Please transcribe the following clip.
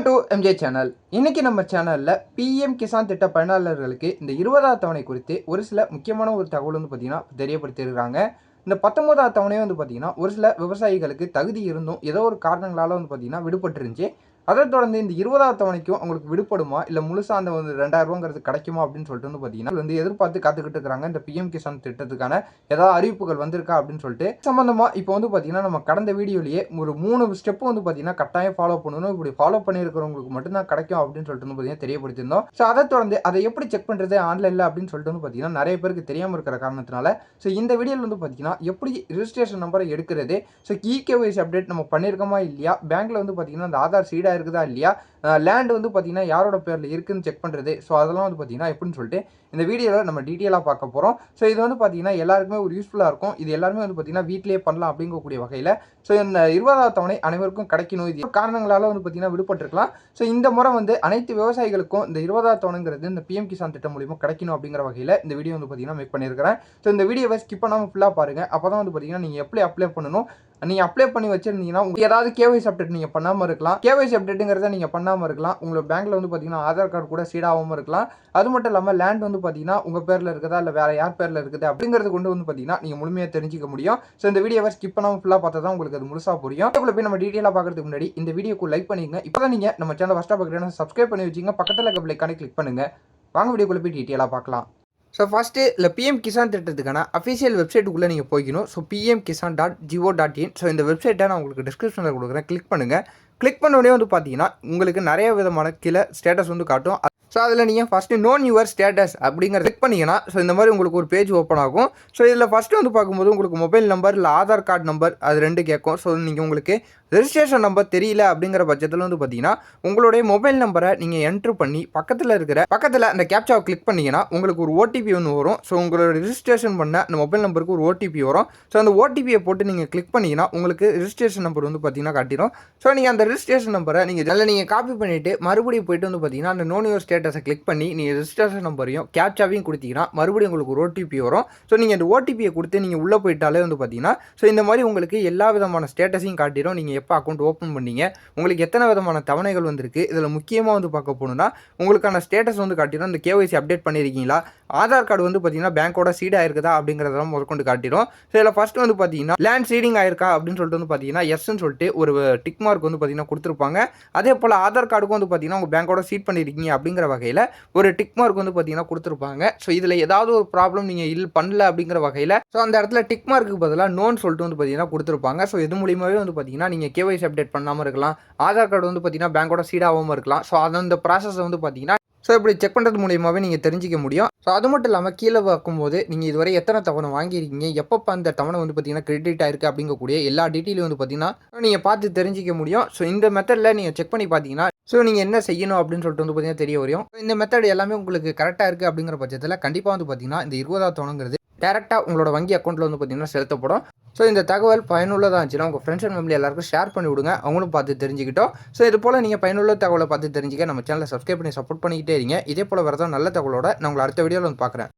Welcome to MJ channel. இன்னைக்கு நம்ம சேனலில் பிஎம் கிசான் திட்ட பயனாளர்களுக்கு இந்த 20வது தவணை குறித்து ஒரு சில முக்கியமான ஒரு தகவல் வந்து பார்த்தீங்கன்னா தெரியப்படுத்தியிருக்காங்க. இந்த 19வது தவணையும் வந்து பார்த்தீங்கன்னா ஒரு சில விவசாயிகளுக்கு தகுதி இருந்தும் ஏதோ ஒரு காரணங்களால் வந்து பார்த்தீங்கன்னா விடுபட்டுருந்துச்சு. அதைத் தொடர்ந்து இந்த 20வது தவணைக்கும் அவங்களுக்கு விடுபடுமா இல்லை முழுசாக அந்த வந்து 2000 கிடைக்குமா அப்படின்னு சொல்லிட்டு வந்து பார்த்தீங்கன்னா வந்து எதிர்பார்த்து காத்துக்கிட்டு இருக்கிறாங்க. இந்த பிஎம் கிசான் திட்டத்துக்கான ஏதாவது அறிவிப்புகள் வந்திருக்கா அப்படின்னு சொல்லிட்டு சம்பந்தமா இப்போ வந்து பார்த்தீங்கன்னா நம்ம கடந்த வீடியோலேயே ஒரு 3 ஸ்டெப் வந்து பார்த்தீங்கன்னா கட்டாயம் ஃபாலோ பண்ணணும். இப்படி ஃபாலோ பண்ணியிருக்கிறவங்களுக்கு மட்டும்தான் கிடைக்கும் அப்படின்னு சொல்லிட்டு வந்து பார்த்தீங்கன்னா தெரியப்படுத்தியிருந்தோம். ஸோ அதை தொடர்ந்து அதை எப்படி செக் பண்ணுறது ஆன்லைனில் அப்படின்னு சொல்லிட்டு வந்து பார்த்தீங்கன்னா நிறைய பேருக்கு தெரியாமல் இருக்கிற காரணத்தினால ஸோ இந்த வீடியோவில் வந்து பார்த்தீங்கன்னா எப்படி ரிஜிஸ்ட்ரேஷன் நம்பரை எடுக்கிறது, ஸோ இகேஒய்சி அப்டேட் நம்ம பண்ணியிருக்கோமா இல்லையா, பேங்க்கில் வந்து பார்த்தீங்கன்னா அந்த ஆதார் சீடாக இருக்குதா இல்லையா, லேண்ட் வந்து பார்த்தீங்கன்னா யாரோட பேரில் இருக்குதுன்னு செக் பண்ணுறது, ஸோ அதெல்லாம் வந்து பார்த்தீங்கன்னா எப்படின்னு சொல்லிட்டு இந்த வீடியோவில் நம்ம டீட்டெயிலாக பார்க்க போகிறோம். ஸோ இது வந்து பார்த்தீங்கன்னா எல்லாருக்குமே ஒரு யூஸ்ஃபுல்லாக இருக்கும். இது எல்லாருமே வந்து பார்த்தீங்கன்னா வீட்டிலேயே பண்ணலாம் அப்படிங்கக்கூடிய வகையில் ஸோ இந்த 20வது தவணை அனைவருக்கும் கிடைக்கணும். இது காரணங்களால் வந்து பார்த்தீங்கன்னா விடுபட்டிருக்கலாம். ஸோ இந்த முறை வந்து அனைத்து விவசாயிகளுக்கும் இந்த 20வது தவணைங்கிறது இந்த பிஎம் கிசான் திட்டம் மூலியமாக கிடைக்கணும் அப்படிங்கிற வகையில் இந்த வீடியோ வந்து பார்த்தீங்கன்னா மேக் பண்ணியிருக்கிறேன். ஸோ இந்த வீடியோவை ஸ்கிப் பண்ணாமல் ஃபுல்லாக பாருங்கள். அப்போ தான் வந்து பார்த்தீங்கன்னா நீங்கள் எப்படி அப்ளை பண்ணணும், நீங்கள் அப்ளை பண்ணி வச்சிருந்தீங்கன்னா உங்களுக்கு ஏதாவது கேஒய்சி அப்டேட் நீங்கள் பண்ணாமல் இருக்கலாம். கேஒய்சி அப்டேட்டுங்கிறத நீங்கள் பண்ணாமல் இருக்கலாம். உங்களோட பேங்க்கில் வந்து பார்த்தீங்கன்னா ஆதார் கார்டு கூட சீடாகாமல் இருக்கலாம். அது மட்டும் இல்லாமல் லேண்ட் வந்து பார்த்தீங்கன்னா உங்கள் பேரில் இருக்குதா இல்லை வேறு யார் பேரில் இருக்குது அப்படிங்கிறது கொண்டு வந்து பார்த்தீங்கன்னா நீங்கள் முழுமையாக தெரிஞ்சிக்க முடியும். ஸோ இந்த வீடியோவை ஸ்கிப் பண்ணாமல் ஃபுல்லாக பார்த்தா தான் உங்களுக்கு அது முழுசாக புரியும். இதுக்குள்ள போய் நம்ம டீட்டெயிலாக பார்க்கறதுக்கு முன்னாடி இந்த வீடியோக்கு லைக் பண்ணிங்க. இப்போ தான் நீங்கள் நம்ம சேனல் ஃபஸ்ட்டாக பார்க்குறீங்கன்னா சப்ஸ்கிரைப் பண்ணி வச்சிங்க, பக்கத்தில் இருக்க பிள்ளைக்கான கிளிக் பண்ணுங்கள். வாங்க வீடியோக்குள்ளே போய் டீட்டெயிலாக பார்க்கலாம். ஸோ ஃபஸ்ட்டு இல்லை பிஎம் கிசான் திட்டத்துக்கான அஃபிஷியல் வெப்சைட்டுக்குள்ளே நீங்கள் போய்க்கணும். So pmkisan.go.in. ஸோ இந்த வெப்சைட்டை நான் உங்களுக்கு டிஸ்கிரிப்ஷனில் கொடுக்குறேன், கிளிக் பண்ணுங்கள். கிளிக் பண்ண உடனே வந்து பார்த்தீங்கன்னா உங்களுக்கு நிறைய விதமான கீழே ஸ்டேட்டஸ் வந்து காட்டும். ஸோ அதில் நீங்கள் ஃபஸ்ட்டு நோன் யுவர் ஸ்டேட்டஸ் அப்படிங்கிறத கிளிக் பண்ணிங்கன்னா ஸோ இந்த மாதிரி உங்களுக்கு ஒரு பேஜ் ஓப்பன் ஆகும். ஸோ இதில் ஃபஸ்ட்டு வந்து பார்க்கும்போது உங்களுக்கு மொபைல் நம்பர் இல்லை ஆதார் கார்டு நம்பர் அது 2 கேட்கும். ஸோ நீங்கள் உங்களுக்கு ரெஜிஸ்ட்ரேஷன் நம்பர் தெரியல அப்படிங்கிற பட்சத்தில் வந்து பார்த்தீங்கன்னா உங்களுடைய மொபைல் நம்பரை நீங்கள் என்ட்ரு பண்ணி பக்கத்தில் அந்த கேப்சாவை கிளிக் பண்ணிங்கன்னா உங்களுக்கு ஒரு ஓடிபி ஒன்று வரும். ஸோ உங்களோட ரெஜிஸ்ட்ரேஷன் பண்ண அந்த மொபைல் நம்பருக்கு ஒரு ஓடிபி வரும். ஸோ அந்த ஓடிபியை போட்டு நீங்கள் கிளிக் பண்ணிங்கன்னா உங்களுக்கு ரெஜிஸ்ட்ரேஷன் நம்பர் வந்து பார்த்தீங்கன்னா காட்டிடும். ஸோ நீங்கள் அந்த ரெஜிஸ்ட்ரேஷன் நம்பரை நீங்கள் காப்பி பண்ணிவிட்டு மறுபடியும் போயிட்டு வந்து பார்த்தீங்கன்னா அந்த நோன் யுவர் ஸ்டேட்டஸை கிளிக் பண்ணி நீங்கள் ரெஜிஸ்ட்ரேஷன் நம்பரையும் கேப்சாவையும் கொடுத்தீங்கன்னா மறுபடியும் உங்களுக்கு ஒரு ஓடிபி வரும். ஸோ நீங்கள் அந்த ஓடிபியை கொடுத்து நீங்கள் உள்ளே போயிட்டாலே வந்து பார்த்தீங்கன்னா ஸோ இந்த மாதிரி உங்களுக்கு எல்லா விதமான ஸ்டேட்டஸையும் காட்டிடும். நீங்கள் எப்போ அக்கௌண்ட் ஓப்பன் பண்ணீங்க, உங்களுக்கு எத்தனை விதமான தவணைகள் வந்திருக்கு, இதில் முக்கியமாக வந்து பார்க்க போகணுன்னா உங்களுக்கான ஸ்டேட்டஸ் வந்து காட்டிடும். இந்த கேஒய்சி அப்டேட் பண்ணியிருக்கீங்களா, ஆதார் கார்டு வந்து பார்த்தீங்கன்னா பேங்க்கோட சீட் ஆயிருக்குதா அப்படிங்கிறதெல்லாம் முதற்கொண்டு காட்டிடும். ஸோ இதில் ஃபஸ்ட்டு வந்து பார்த்தீங்கன்னா லேண்ட் சீடிங் ஆயிருக்கா அப்படின்னு சொல்லிட்டு வந்து பார்த்தீங்கன்னா எஸ்ன்னு சொல்லிட்டு ஒரு டிக் மார்க் வந்து பார்த்தீங்கன்னா கொடுத்துருப்பாங்க. அதே போல் ஆதார் கார்டுக்கும் வந்து பார்த்தீங்கன்னா உங்கள் பேங்க்கோட சீட் பண்ணியிருக்கீங்க அப்படிங்கிற வகையில் ஒரு டிக் மார்க் வந்து பார்த்தீங்கன்னா கொடுத்துருப்பாங்க. ஸோ இதில் ஏதாவது ஒரு ப்ராப்ளம் நீங்கள் பண்ணல அப்படிங்கிற வகையில் ஸோ அந்த இடத்துல டிக் மார்க்கு பதிலாக நோன் சொல்லிட்டு வந்து பார்த்தீங்கன்னா கொடுத்துருப்பாங்க. ஸோ இது மூலியமாகவே வந்து பார்த்தீங்கன்னா நீங்கள் கேஒய்சி அப்டேட் பண்ணாமல் இருக்கலாம், ஆதார் கார்டு வந்து பார்த்தீங்கன்னா பேங்க்கோட சீடாகாமல் இருக்கலாம். ஸோ அந்த ப்ராசஸ் வந்து பார்த்தீங்கன்னா ஸோ இப்படி செக் பண்ணுறது மூலியமாகவே நீங்கள் தெரிஞ்சிக்க முடியும். ஸோ அது மட்டும் இல்லாமல் கீழே பார்க்கும்போது நீங்கள் இதுவரை எத்தனை தவணை வாங்கியிருக்கீங்க, எப்போ அந்த தவணை வந்து பார்த்தீங்கன்னா கிரெடிட் ஆயிருக்கு அப்படிங்கக்கூடிய எல்லா டீட்டெயிலும் வந்து பார்த்தீங்கன்னா நீங்கள் பார்த்து தெரிஞ்சிக்க முடியும். ஸோ இந்த மெத்தடில் நீங்கள் செக் பண்ணி பார்த்தீங்கன்னா ஸோ நீங்கள் என்ன செய்யணும் அப்படின்னு சொல்லிட்டு வந்து பார்த்தீங்கன்னா தெரிய வரும். இந்த மெத்தட் எல்லாமே உங்களுக்கு கரெக்டாக இருக்குது அப்படிங்கிற பட்சத்தில் கண்டிப்பாக வந்து பார்த்தீங்கன்னா இந்த 20வது தவணைங்கிறது டேரெக்டாக உங்களோட வங்கி அக்கௌண்ட்டில் வந்து பார்த்தீங்கன்னா செலுத்தப்படும். ஸோ இந்த தகவல் பயனுள்ளதாக இருந்துச்சுன்னா உங்கள் ஃப்ரெண்ட்ஸ் அண்ட் ஃபேமிலி எல்லாருக்கும் ஷேர் பண்ணி விடுங்க, அவங்களும் பார்த்து தெரிஞ்சுக்கிட்டோம். ஸோ இது போல் நீங்கள் பயனுள்ள தகவலை பார்த்து தெரிஞ்சுக்க நம்ம சேனலை சப்ஸ்கிரைப் பண்ணி சப்போர்ட் பண்ணிக்கிட்டே இருங்க. இதே போல் வரதான் நல்ல தகவலோட நான் உங்களை அடுத்த வீடியோவில் வந்து பார்க்குறேன்.